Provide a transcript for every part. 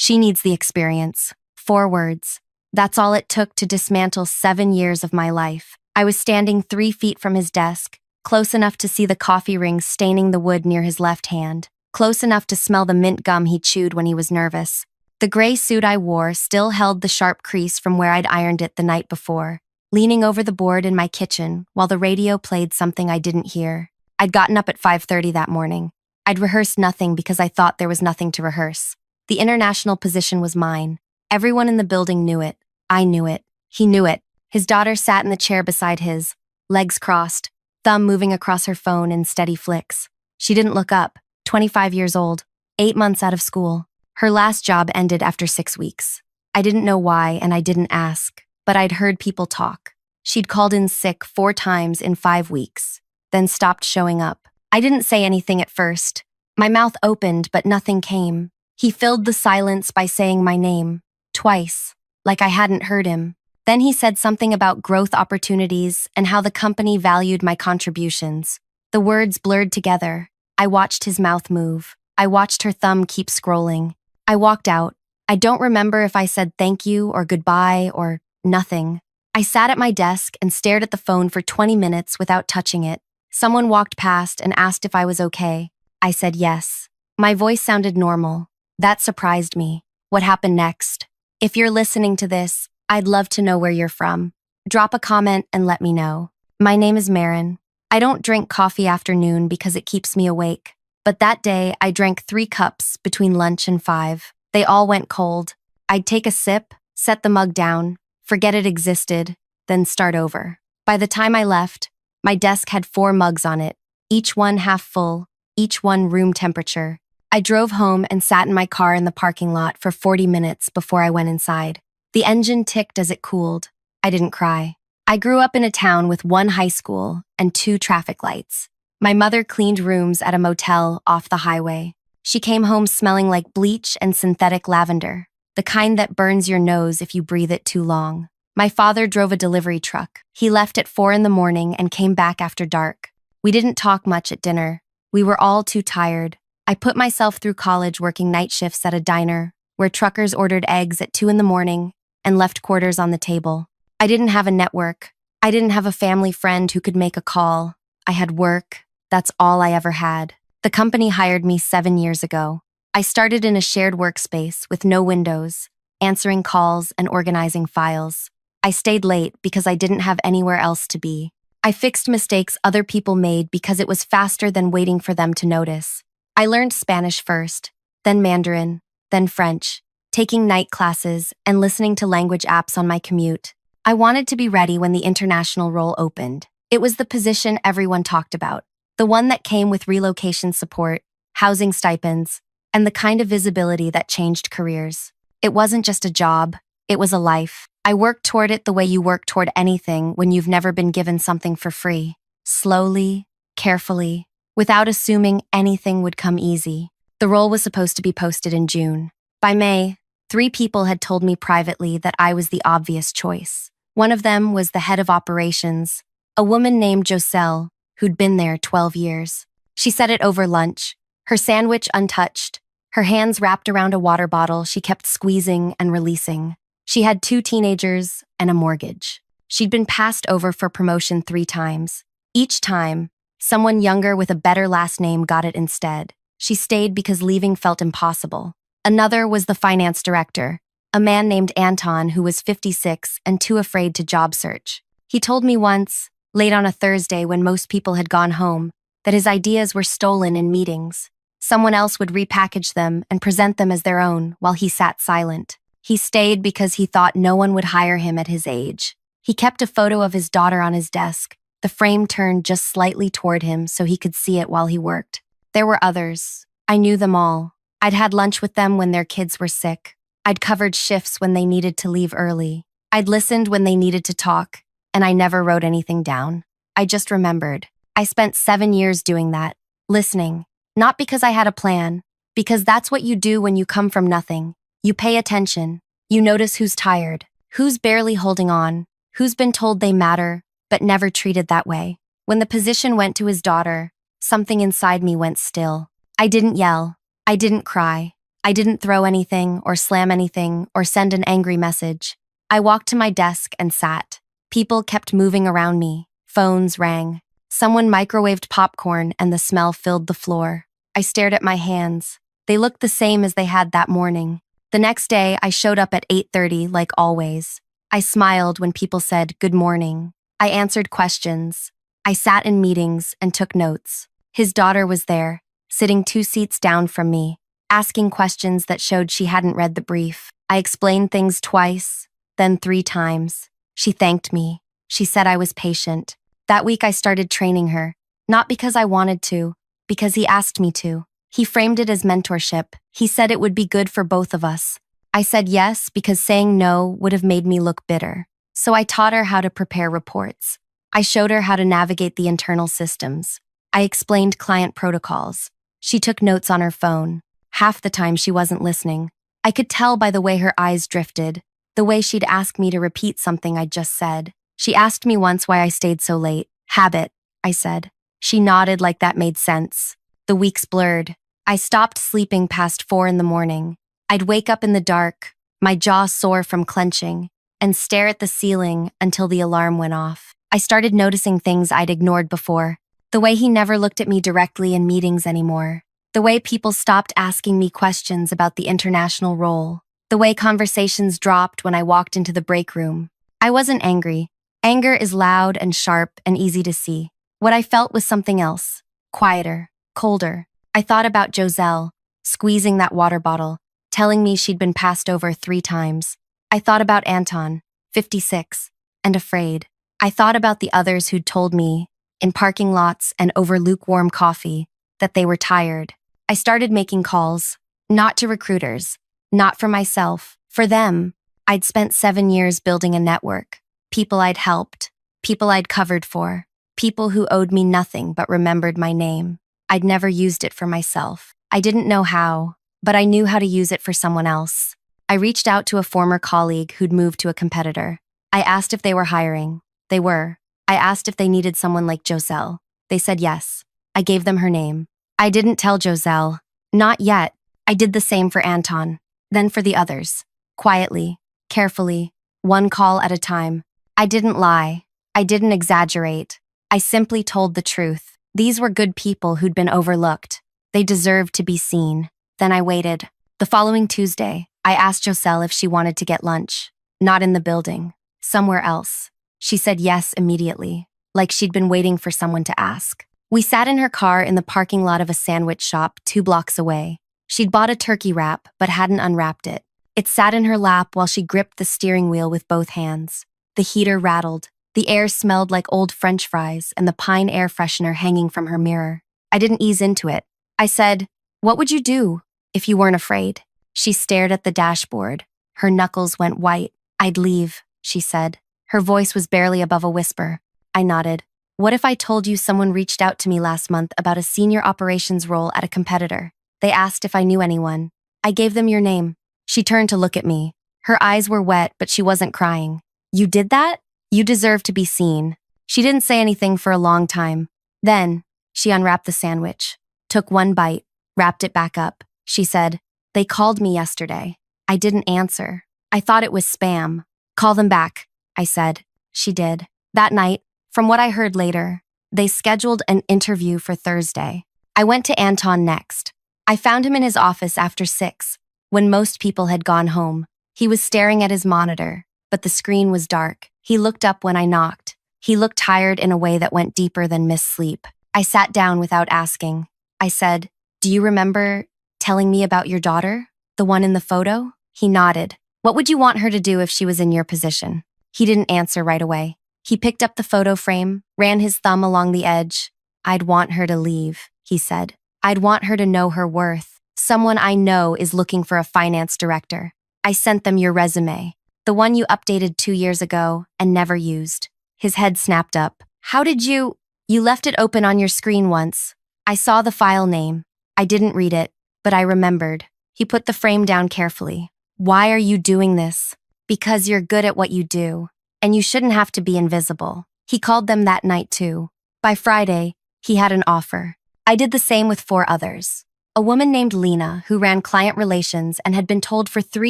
She needs the experience. 4 words. That's all it took to dismantle 7 years of my life. I was standing 3 feet from his desk, close enough to see the coffee rings staining the wood near his left hand, close enough to smell the mint gum he chewed when he was nervous. The gray suit I wore still held the sharp crease from where I'd ironed it the night before, leaning over the board in my kitchen while the radio played something I didn't hear. I'd gotten up at 5:30 that morning. I'd rehearsed nothing because I thought there was nothing to rehearse. The international position was mine. Everyone in the building knew it. I knew it. He knew it. His daughter sat in the chair beside his, legs crossed, thumb moving across her phone in steady flicks. She didn't look up, 25 years old, 8 months out of school. Her last job ended after 6 weeks. I didn't know why and I didn't ask, but I'd heard people talk. She'd called in sick 4 times in 5 weeks, then stopped showing up. I didn't say anything at first. My mouth opened, but nothing came. He filled the silence by saying my name, twice, like I hadn't heard him. Then he said something about growth opportunities and how the company valued my contributions. The words blurred together. I watched his mouth move. I watched her thumb keep scrolling. I walked out. I don't remember if I said thank you or goodbye or nothing. I sat at my desk and stared at the phone for 20 minutes without touching it. Someone walked past and asked if I was okay. I said yes. My voice sounded normal. That surprised me. What happened next? If you're listening to this, I'd love to know where you're from. Drop a comment and let me know. My name is Marin. I don't drink coffee after noon because it keeps me awake. But that day, I drank 3 cups between lunch and 5. They all went cold. I'd take a sip, set the mug down, forget it existed, then start over. By the time I left, my desk had 4 mugs on it, each one half full, each one room temperature. I drove home and sat in my car in the parking lot for 40 minutes before I went inside. The engine ticked as it cooled. I didn't cry. I grew up in a town with 1 high school and 2 traffic lights. My mother cleaned rooms at a motel off the highway. She came home smelling like bleach and synthetic lavender, the kind that burns your nose if you breathe it too long. My father drove a delivery truck. He left at 4 in the morning and came back after dark. We didn't talk much at dinner. We were all too tired. I put myself through college working night shifts at a diner, where truckers ordered eggs at 2 in the morning and left quarters on the table. I didn't have a network. I didn't have a family friend who could make a call. I had work. That's all I ever had. The company hired me 7 years ago. I started in a shared workspace with no windows, answering calls and organizing files. I stayed late because I didn't have anywhere else to be. I fixed mistakes other people made because it was faster than waiting for them to notice. I learned Spanish first, then Mandarin, then French, taking night classes and listening to language apps on my commute. I wanted to be ready when the international role opened. It was the position everyone talked about, the one that came with relocation support, housing stipends, and the kind of visibility that changed careers. It wasn't just a job, it was a life. I worked toward it the way you work toward anything when you've never been given something for free. Slowly, carefully, without assuming anything would come easy. The role was supposed to be posted in June. By May, 3 people had told me privately that I was the obvious choice. One of them was the head of operations, a woman named Joselle, who'd been there 12 years. She said it over lunch, her sandwich untouched, her hands wrapped around a water bottle she kept squeezing and releasing. She had 2 teenagers and a mortgage. She'd been passed over for promotion 3 times. Each time, someone younger with a better last name got it instead. She stayed because leaving felt impossible. Another was the finance director, a man named Anton who was 56 and too afraid to job search. He told me once, late on a Thursday when most people had gone home, that his ideas were stolen in meetings. Someone else would repackage them and present them as their own while he sat silent. He stayed because he thought no one would hire him at his age. He kept a photo of his daughter on his desk, the frame turned just slightly toward him so he could see it while he worked. There were others. I knew them all. I'd had lunch with them when their kids were sick. I'd covered shifts when they needed to leave early. I'd listened when they needed to talk, and I never wrote anything down. I just remembered. I spent 7 years doing that, listening. Not because I had a plan, because that's what you do when you come from nothing. You pay attention. You notice who's tired, who's barely holding on, who's been told they matter, but never treated that way. When the position went to his daughter, something inside me went still. I didn't yell. I didn't cry. I didn't throw anything or slam anything or send an angry message. I walked to my desk and sat. People kept moving around me. Phones rang. Someone microwaved popcorn and the smell filled the floor. I stared at my hands. They looked the same as they had that morning. The next day, I showed up at 8:30 like always. I smiled when people said good morning. I answered questions. I sat in meetings and took notes. His daughter was there, sitting 2 seats down from me, asking questions that showed she hadn't read the brief. I explained things twice, then 3 times. She thanked me. She said I was patient. That week I started training her, not because I wanted to, because he asked me to. He framed it as mentorship. He said it would be good for both of us. I said yes because saying no would have made me look bitter. So I taught her how to prepare reports. I showed her how to navigate the internal systems. I explained client protocols. She took notes on her phone. Half the time she wasn't listening. I could tell by the way her eyes drifted, the way she'd ask me to repeat something I'd just said. She asked me once why I stayed so late. Habit, I said. She nodded like that made sense. The weeks blurred. I stopped sleeping past 4 in the morning. I'd wake up in the dark, my jaw sore from clenching, and stare at the ceiling until the alarm went off. I started noticing things I'd ignored before. The way he never looked at me directly in meetings anymore. The way people stopped asking me questions about the international role. The way conversations dropped when I walked into the break room. I wasn't angry. Anger is loud and sharp and easy to see. What I felt was something else. Quieter, colder. I thought about Joselle, squeezing that water bottle, telling me she'd been passed over 3 times. I thought about Anton, 56, and afraid. I thought about the others who'd told me, in parking lots and over lukewarm coffee, that they were tired. I started making calls, not to recruiters, not for myself, for them. I'd spent 7 years building a network, people I'd helped, people I'd covered for, people who owed me nothing but remembered my name. I'd never used it for myself. I didn't know how, but I knew how to use it for someone else. I reached out to a former colleague who'd moved to a competitor. I asked if they were hiring. They were. I asked if they needed someone like Joselle. They said yes. I gave them her name. I didn't tell Joselle. Not yet. I did the same for Anton. Then for the others. Quietly, carefully, one call at a time. I didn't lie. I didn't exaggerate. I simply told the truth. These were good people who'd been overlooked. They deserved to be seen. Then I waited. The following Tuesday, I asked Joselle if she wanted to get lunch. Not in the building. Somewhere else. She said yes immediately, like she'd been waiting for someone to ask. We sat in her car in the parking lot of a sandwich shop 2 blocks away. She'd bought a turkey wrap, but hadn't unwrapped it. It sat in her lap while she gripped the steering wheel with both hands. The heater rattled. The air smelled like old French fries and the pine air freshener hanging from her mirror. I didn't ease into it. I said, "What would you do if you weren't afraid?" She stared at the dashboard. Her knuckles went white. "I'd leave," she said. Her voice was barely above a whisper. I nodded. "What if I told you someone reached out to me last month about a senior operations role at a competitor? They asked if I knew anyone. I gave them your name." She turned to look at me. Her eyes were wet, but she wasn't crying. "You did that? You deserve to be seen." She didn't say anything for a long time. Then, she unwrapped the sandwich, took one bite, wrapped it back up. She said, "They called me yesterday. I didn't answer. I thought it was spam." "Call them back," I said. She did. That night, from what I heard later, they scheduled an interview for Thursday. I went to Anton next. I found him in his office after 6, when most people had gone home. He was staring at his monitor, but the screen was dark. He looked up when I knocked. He looked tired in a way that went deeper than missed sleep. I sat down without asking. I said, "Do you remember telling me about your daughter? The one in the photo?" He nodded. "What would you want her to do if she was in your position?" He didn't answer right away. He picked up the photo frame, ran his thumb along the edge. "I'd want her to leave," he said. "I'd want her to know her worth. Someone I know is looking for a finance director. I sent them your resume, the one you updated 2 years ago and never used." His head snapped up. "How did you? You left it open on your screen once. I saw the file name. I didn't read it, but I remembered." He put the frame down carefully. "Why are you doing this?" "Because you're good at what you do, and you shouldn't have to be invisible." He called them that night too. By Friday, he had an offer. I did the same with 4 others. A woman named Lena, who ran client relations and had been told for 3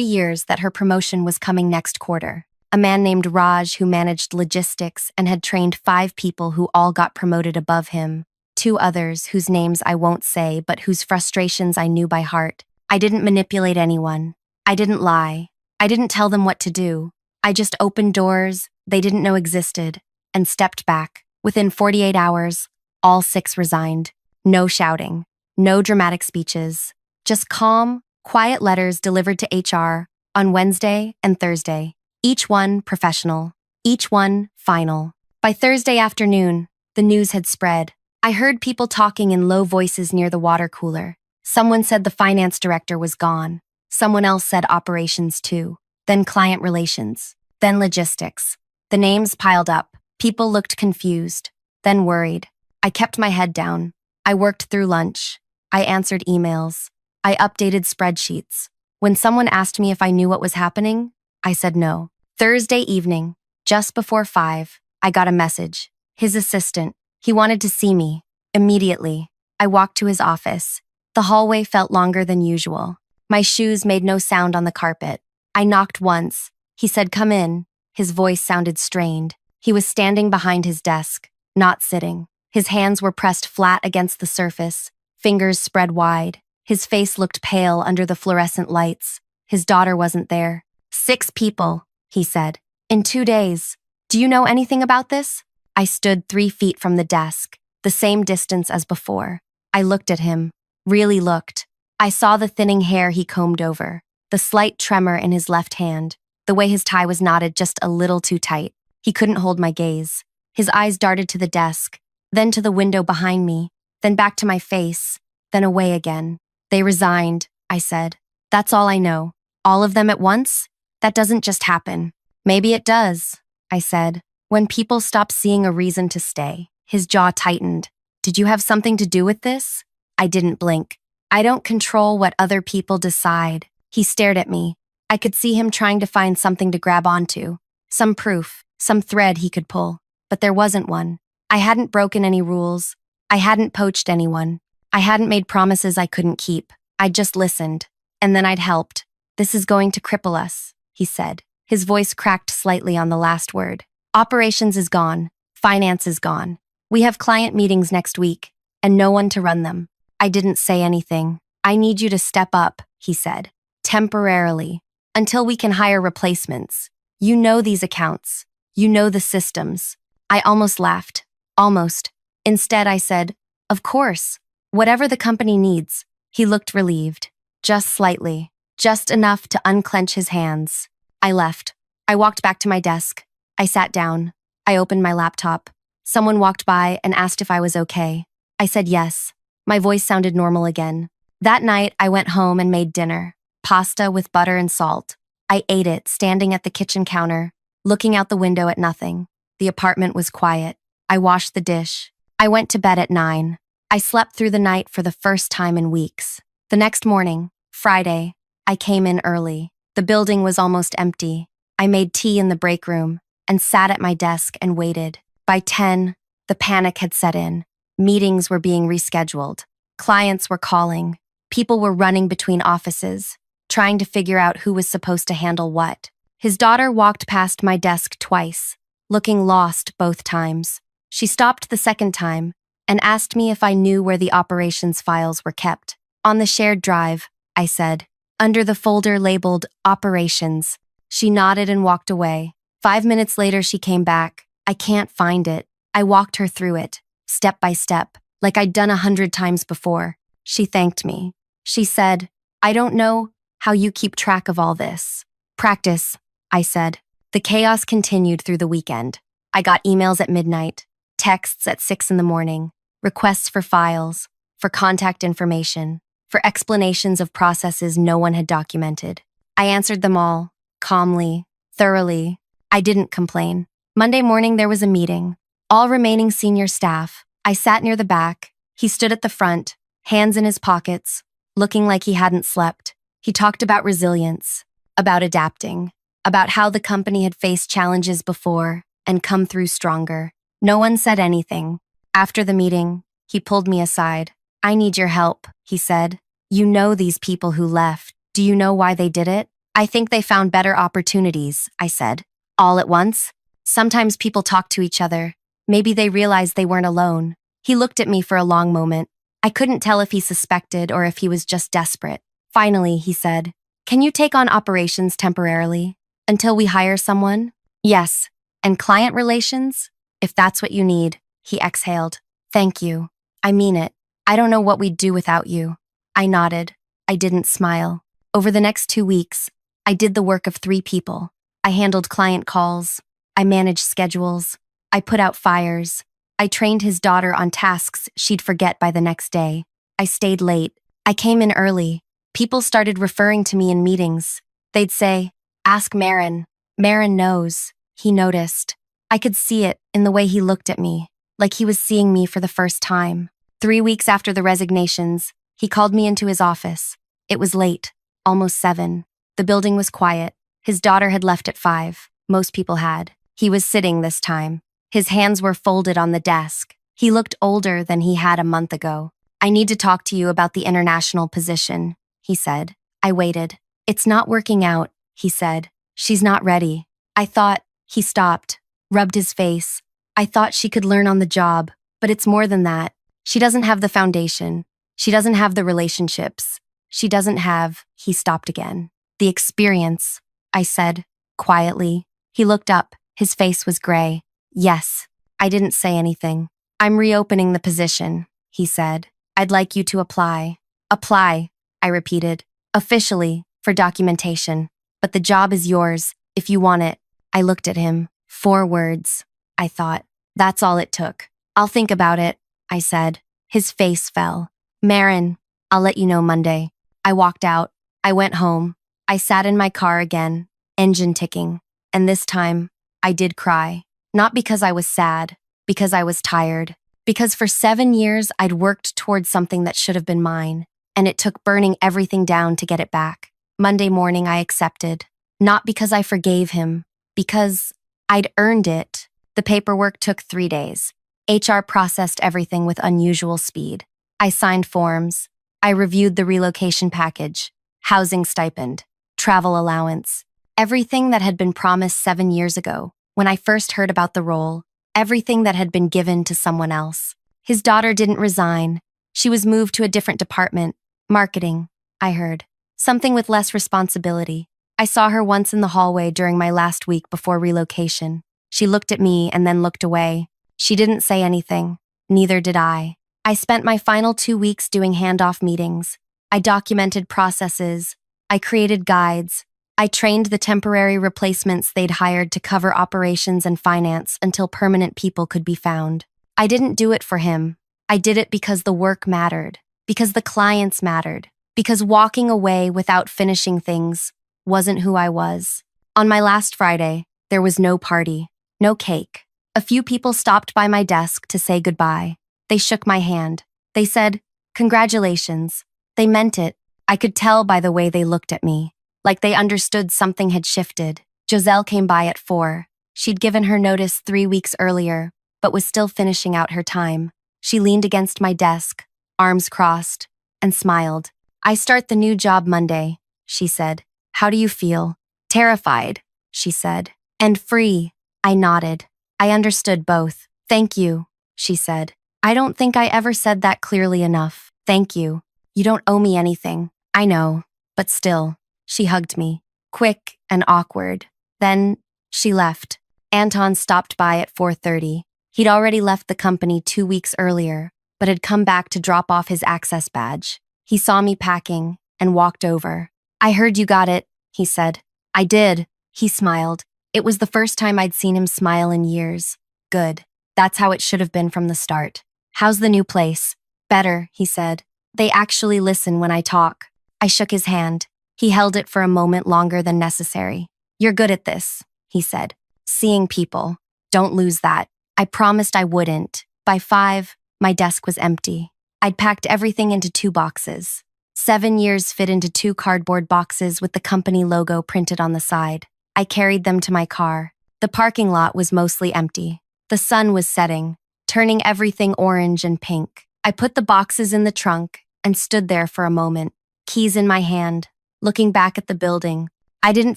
years that her promotion was coming next quarter. A man named Raj, who managed logistics and had trained 5 people who all got promoted above him. 2 others, whose names I won't say, but whose frustrations I knew by heart. I didn't manipulate anyone. I didn't lie. I didn't tell them what to do. I just opened doors they didn't know existed and stepped back. Within 48 hours, all 6 resigned. No shouting. No dramatic speeches. Just calm, quiet letters delivered to HR on Wednesday and Thursday. Each one professional. Each one final. By Thursday afternoon, the news had spread. I heard people talking in low voices near the water cooler. Someone said the finance director was gone. Someone else said operations too. Then client relations. Then logistics. The names piled up. People looked confused. Then worried. I kept my head down. I worked through lunch. I answered emails. I updated spreadsheets. When someone asked me if I knew what was happening, I said no. Thursday evening, just before 5, I got a message. His assistant. He wanted to see me. Immediately, I walked to his office. The hallway felt longer than usual. My shoes made no sound on the carpet. I knocked once. He said, "Come in." His voice sounded strained. He was standing behind his desk, not sitting. His hands were pressed flat against the surface, fingers spread wide. His face looked pale under the fluorescent lights. His daughter wasn't there. 6 people, he said. In 2 days. Do you know anything about this? I stood 3 feet from the desk, the same distance as before. I looked at him, really looked. I saw the thinning hair he combed over, the slight tremor in his left hand, the way his tie was knotted just a little too tight. He couldn't hold my gaze. His eyes darted to the desk, then to the window behind me, then back to my face, then away again. They resigned, I said. That's all I know. All of them at once? That doesn't just happen. Maybe it does, I said. When people stop seeing a reason to stay. His jaw tightened. Did you have something to do with this? I didn't blink. I don't control what other people decide. He stared at me. I could see him trying to find something to grab onto. Some proof, some thread he could pull. But there wasn't one. I hadn't broken any rules. I hadn't poached anyone. I hadn't made promises I couldn't keep. I'd just listened. And then I'd helped. This is going to cripple us, he said. His voice cracked slightly on the last word. Operations is gone. Finance is gone. We have client meetings next week, and no one to run them. I didn't say anything. I need you to step up, he said. Temporarily. Until we can hire replacements. You know these accounts. You know the systems. I almost laughed. Almost. Instead, I said, of course. Whatever the company needs. He looked relieved. Just slightly. Just enough to unclench his hands. I left. I walked back to my desk. I sat down. I opened my laptop. Someone walked by and asked if I was okay. I said yes. My voice sounded normal again. That night, I went home and made dinner. Pasta with butter and salt. I ate it, standing at the kitchen counter, looking out the window at nothing. The apartment was quiet. I washed the dish. I went to bed at 9. I slept through the night for the first time in weeks. The next morning, Friday, I came in early. The building was almost empty. I made tea in the break room and sat at my desk and waited. By 10, the panic had set in. Meetings were being rescheduled. Clients were calling. People were running between offices, trying to figure out who was supposed to handle what. His daughter walked past my desk twice, looking lost both times. She stopped the second time and asked me if I knew where the operations files were kept. On the shared drive, I said, under the folder labeled Operations. She nodded and walked away. 5 minutes later, she came back. I can't find it. I walked her through it, step by step, like I'd done 100 times before. She thanked me. She said, I don't know how you keep track of all this. Practice, I said. The chaos continued through the weekend. I got emails at midnight, texts at 6 in the morning, requests for files, for contact information, for explanations of processes no one had documented. I answered them all, calmly, thoroughly. I didn't complain. Monday morning there was a meeting. All remaining senior staff. I sat near the back. He stood at the front, hands in his pockets, looking like he hadn't slept. He talked about resilience, about adapting, about how the company had faced challenges before and come through stronger. No one said anything. After the meeting, he pulled me aside. I need your help, he said. You know these people who left. Do you know why they did it? I think they found better opportunities, I said. All at once? Sometimes people talk to each other. Maybe they realized they weren't alone. He looked at me for a long moment. I couldn't tell if he suspected or if he was just desperate. Finally, he said, "Can you take on operations temporarily? Until we hire someone?" "Yes. And client relations? If that's what you need," he exhaled. "Thank you. I mean it. I don't know what we'd do without you." I nodded. I didn't smile. Over the next 2 weeks, I did the work of 3 people. I handled client calls. I managed schedules. I put out fires. I trained his daughter on tasks she'd forget by the next day. I stayed late. I came in early. People started referring to me in meetings. They'd say, "Ask Marin. Marin knows." He noticed. I could see it in the way he looked at me, like he was seeing me for the first time. 3 weeks after the resignations, he called me into his office. It was late, almost 7. The building was quiet. His daughter had left at 5. Most people had. He was sitting this time. His hands were folded on the desk. He looked older than he had a month ago. "I need to talk to you about the international position," he said. I waited. "It's not working out," he said. "She's not ready." I thought. He stopped, rubbed his face. "I thought she could learn on the job, but it's more than that. She doesn't have the foundation. She doesn't have the relationships. She doesn't have," he stopped again. "The experience," I said, quietly. He looked up. His face was gray. "Yes." I didn't say anything. "I'm reopening the position," he said. "I'd like you to apply." "Apply," I repeated. "Officially, for documentation. But the job is yours, if you want it." I looked at him. 4 words. I thought. That's all it took. "I'll think about it," I said. His face fell. "Marin, I'll let you know Monday." I walked out. I went home. I sat in my car again, engine ticking. And this time, I did cry. Not because I was sad, because I was tired. Because for 7 years, I'd worked towards something that should have been mine, and it took burning everything down to get it back. Monday morning, I accepted. Not because I forgave him, because I'd earned it. The paperwork took 3 days. HR processed everything with unusual speed. I signed forms. I reviewed the relocation package, housing stipend, travel allowance, everything that had been promised 7 years ago when I first heard about the role, everything that had been given to someone else. His daughter didn't resign. She was moved to a different department, marketing, I heard. Something with less responsibility. I saw her once in the hallway during my last week before relocation. She looked at me and then looked away. She didn't say anything. Neither did I. I spent my final 2 weeks doing handoff meetings. I documented processes. I created guides. I trained the temporary replacements they'd hired to cover operations and finance until permanent people could be found. I didn't do it for him. I did it because the work mattered, because the clients mattered, because walking away without finishing things wasn't who I was. On my last Friday, there was no party, no cake. A few people stopped by my desk to say goodbye. They shook my hand. They said, "Congratulations." They meant it. I could tell by the way they looked at me, like they understood something had shifted. Giselle came by at 4. She'd given her notice 3 weeks earlier, but was still finishing out her time. She leaned against my desk, arms crossed, and smiled. "I start the new job Monday," she said. "How do you feel?" "Terrified," she said. "And free." I nodded. I understood both. "Thank you," she said. "I don't think I ever said that clearly enough. Thank you. You don't owe me anything." "I know, but still." She hugged me, quick and awkward. Then she left. Anton stopped by at 4:30. He'd already left the company 2 weeks earlier, but had come back to drop off his access badge. He saw me packing and walked over. "I heard you got it," he said. "I did." He smiled. It was the first time I'd seen him smile in years. Good. That's how it should have been from the start. "How's the new place?" "Better," he said. "They actually listen when I talk." I shook his hand. He held it for a moment longer than necessary. "You're good at this," he said. "Seeing people. Don't lose that." I promised I wouldn't. By 5, my desk was empty. I'd packed everything into 2 boxes. 7 years fit into 2 cardboard boxes with the company logo printed on the side. I carried them to my car. The parking lot was mostly empty. The sun was setting, turning everything orange and pink. I put the boxes in the trunk and stood there for a moment. keys in my hand, looking back at the building. I didn't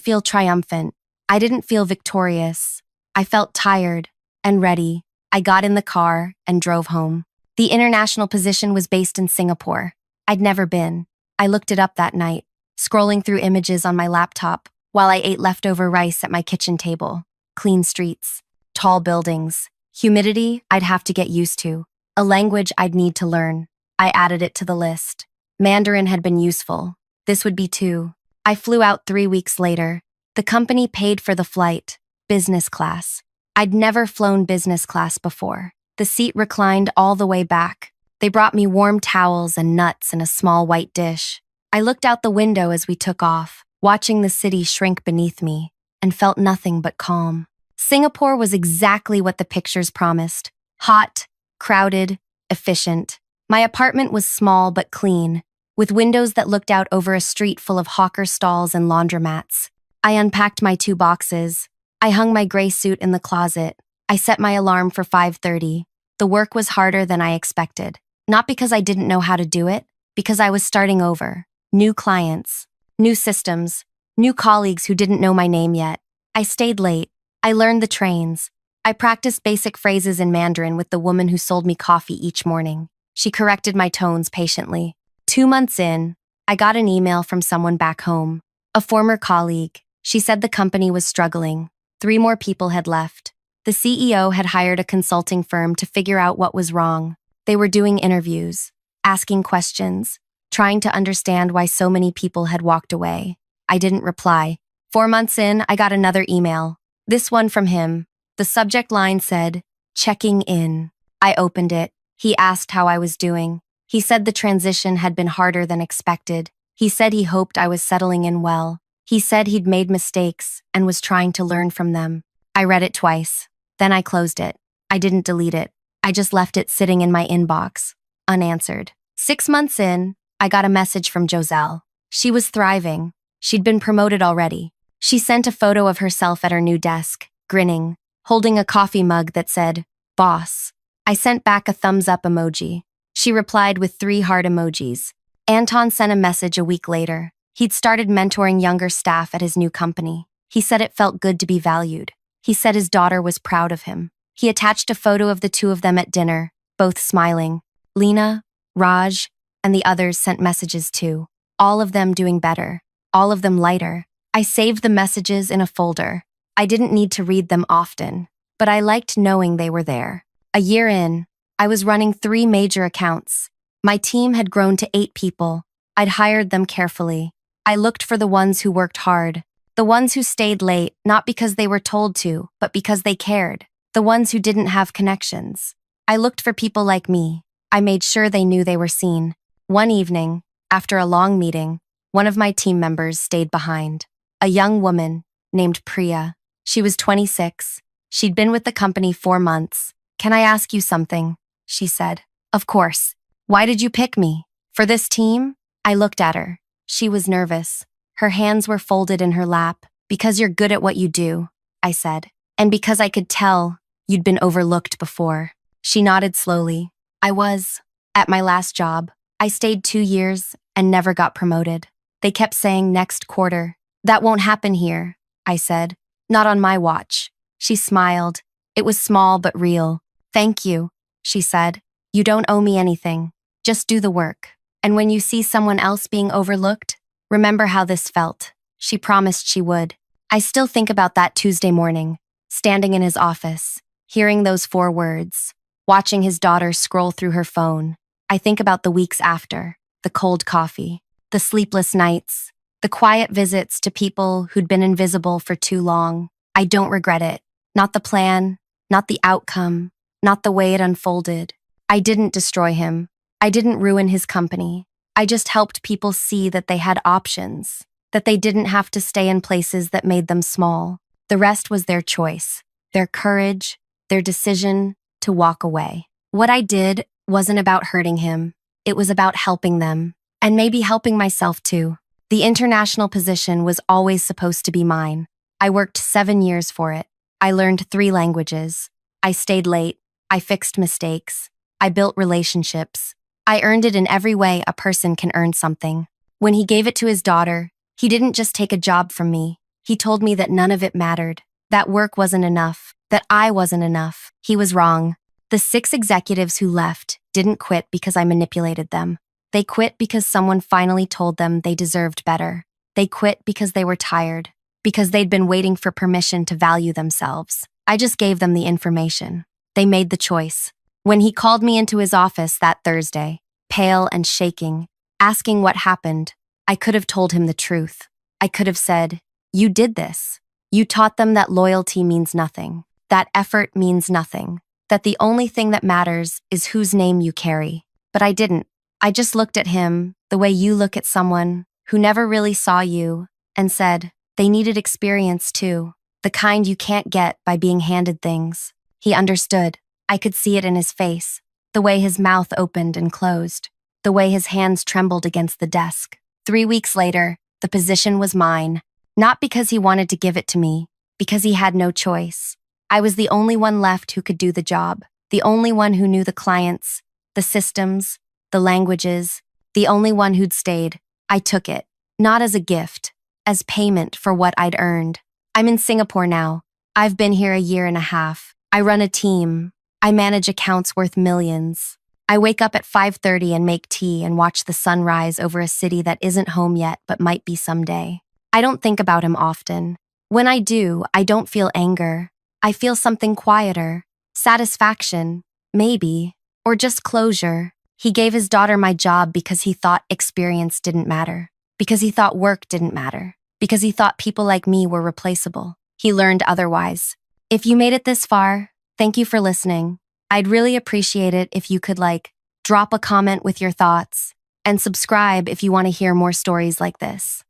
feel triumphant. I didn't feel victorious. I felt tired and ready. I got in the car and drove home. The international position was based in Singapore. I'd never been. I looked it up that night, scrolling through images on my laptop while I ate leftover rice at my kitchen table. Clean streets, tall buildings, humidity I'd have to get used to, a language I'd need to learn. I added it to the list. Mandarin had been useful. This would be too. I flew out 3 weeks later. The company paid for the flight, business class. I'd never flown business class before. The seat reclined all the way back. They brought me warm towels and nuts in a small white dish. I looked out the window as we took off, watching the city shrink beneath me, and felt nothing but calm. Singapore was exactly what the pictures promised. Hot, crowded, efficient. My apartment was small but clean, with windows that looked out over a street full of hawker stalls and laundromats. I unpacked my 2 boxes. I hung my gray suit in the closet. I set my alarm for 5:30. The work was harder than I expected. Not because I didn't know how to do it, because I was starting over. New clients, new systems, new colleagues who didn't know my name yet. I stayed late. I learned the trains. I practiced basic phrases in Mandarin with the woman who sold me coffee each morning. She corrected my tones patiently. 2 months in, I got an email from someone back home, a former colleague. She said the company was struggling. 3 more people had left. The CEO had hired a consulting firm to figure out what was wrong. They were doing interviews, asking questions, trying to understand why so many people had walked away. I didn't reply. 4 months in, I got another email. This one from him. The subject line said, "Checking in." I opened it. He asked how I was doing. He said the transition had been harder than expected. He said he hoped I was settling in well. He said he'd made mistakes and was trying to learn from them. I read it twice. Then I closed it. I didn't delete it. I just left it sitting in my inbox, unanswered. 6 months in, I got a message from Joselle. She was thriving. She'd been promoted already. She sent a photo of herself at her new desk, grinning, holding a coffee mug that said, "Boss." I sent back a thumbs up emoji. She replied with 3 heart emojis. Anton sent a message a week later. He'd started mentoring younger staff at his new company. He said it felt good to be valued. He said his daughter was proud of him. He attached a photo of the 2 of them at dinner, both smiling. Lena, Raj, and the others sent messages too. All of them doing better. All of them lighter. I saved the messages in a folder. I didn't need to read them often, but I liked knowing they were there. A year in, I was running 3 major accounts. My team had grown to 8 people. I'd hired them carefully. I looked for the ones who worked hard. The ones who stayed late, not because they were told to, but because they cared. The ones who didn't have connections. I looked for people like me. I made sure they knew they were seen. One evening, after a long meeting, one of my team members stayed behind. A young woman named Priya. She was 26. She'd been with the company 4 months. "Can I ask you something?" she said. "Of course. Why did you pick me? For this team?" I looked at her. She was nervous. Her hands were folded in her lap. "Because you're good at what you do," I said. "And because I could tell you'd been overlooked before." She nodded slowly. "I was. At my last job. I stayed 2 years and never got promoted. They kept saying next quarter. That won't happen here," I said. "Not on my watch." She smiled. It was small but real. "Thank you," she said. "You don't owe me anything. Just do the work. And when you see someone else being overlooked, remember how this felt." She promised she would. I still think about that Tuesday morning, standing in his office, hearing those 4 words, watching his daughter scroll through her phone. I think about the weeks after, the cold coffee, the sleepless nights, the quiet visits to people who'd been invisible for too long. I don't regret it. Not the plan, not the outcome, not the way it unfolded. I didn't destroy him. I didn't ruin his company. I just helped people see that they had options, that they didn't have to stay in places that made them small. The rest was their choice, their courage, their decision to walk away. What I did wasn't about hurting him. It was about helping them, and maybe helping myself too. The international position was always supposed to be mine. I worked 7 years for it. I learned 3 languages. I stayed late. I fixed mistakes. I built relationships. I earned it in every way a person can earn something. When he gave it to his daughter, he didn't just take a job from me. He told me that none of it mattered, that work wasn't enough, that I wasn't enough. He was wrong. The 6 executives who left didn't quit because I manipulated them. They quit because someone finally told them they deserved better. They quit because they were tired, because they'd been waiting for permission to value themselves. I just gave them the information. They made the choice. When he called me into his office that Thursday, pale and shaking, asking what happened, I could have told him the truth. I could have said, "You did this. You taught them that loyalty means nothing, that effort means nothing, that the only thing that matters is whose name you carry." But I didn't. I just looked at him the way you look at someone who never really saw you and said, they needed experience too, the kind you can't get by being handed things. He understood. I could see it in his face, the way his mouth opened and closed, the way his hands trembled against the desk. 3 weeks later, the position was mine, not because he wanted to give it to me, because he had no choice. I was the only one left who could do the job, the only one who knew the clients, the systems, the languages, the only one who'd stayed. I took it, not as a gift, as payment for what I'd earned. I'm in Singapore now. I've been here a year and a half. I run a team. I manage accounts worth millions. I wake up at 5:30 and make tea and watch the sun rise over a city that isn't home yet but might be someday. I don't think about him often. When I do, I don't feel anger. I feel something quieter, satisfaction, maybe, or just closure. He gave his daughter my job because he thought experience didn't matter, because he thought work didn't matter, because he thought people like me were replaceable. He learned otherwise. If you made it this far, thank you for listening. I'd really appreciate it if you could drop a comment with your thoughts and subscribe if you want to hear more stories like this.